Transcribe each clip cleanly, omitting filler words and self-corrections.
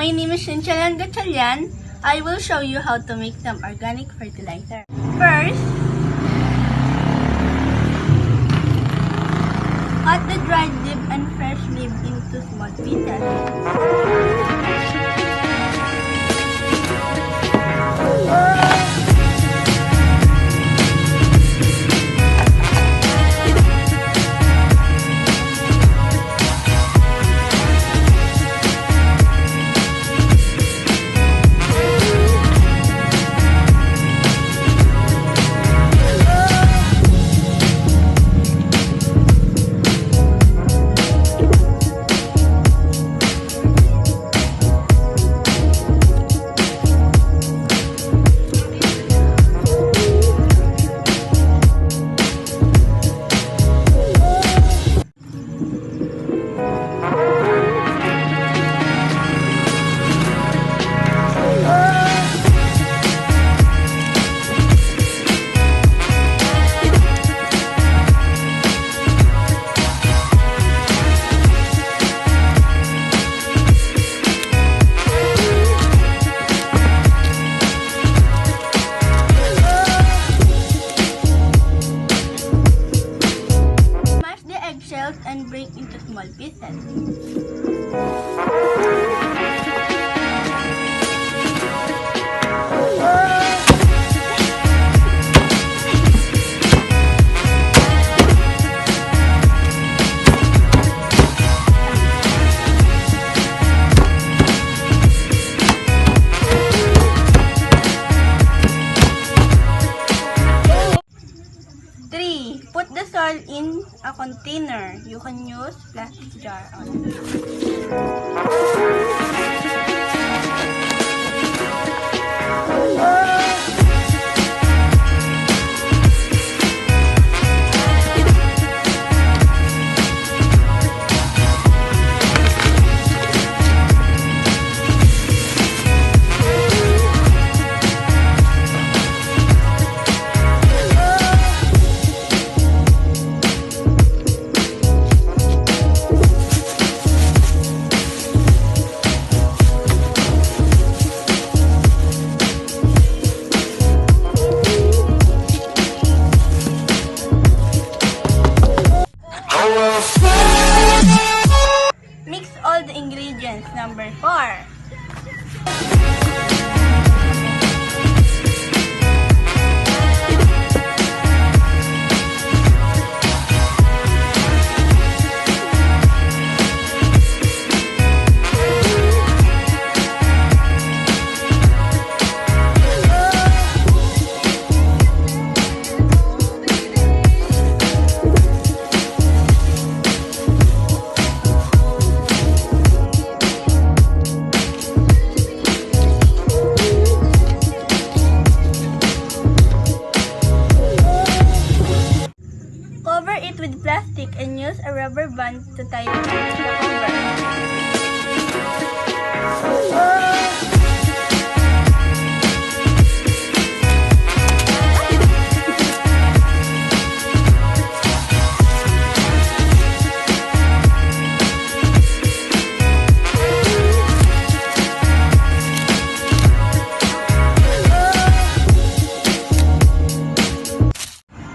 My name is Shinchalan Gatchalian. I will show you how to make some organic fertilizer. First, cut the dried leaf and fresh leaf into small pieces. And break into small pieces. Put the soil in a container. You can use plastic jar. Mix all the ingredients. Number 4. Cover it with plastic and use a rubber band to tie it to the cover.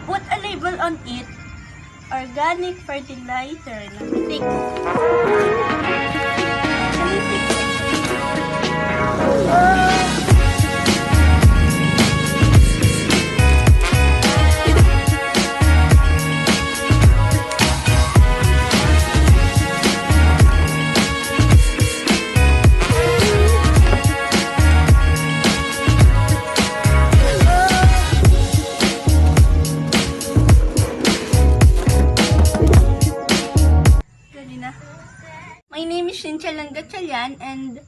Put a label on it. Organic fertilizer number 6. My name is Shinchalan Gatchalian and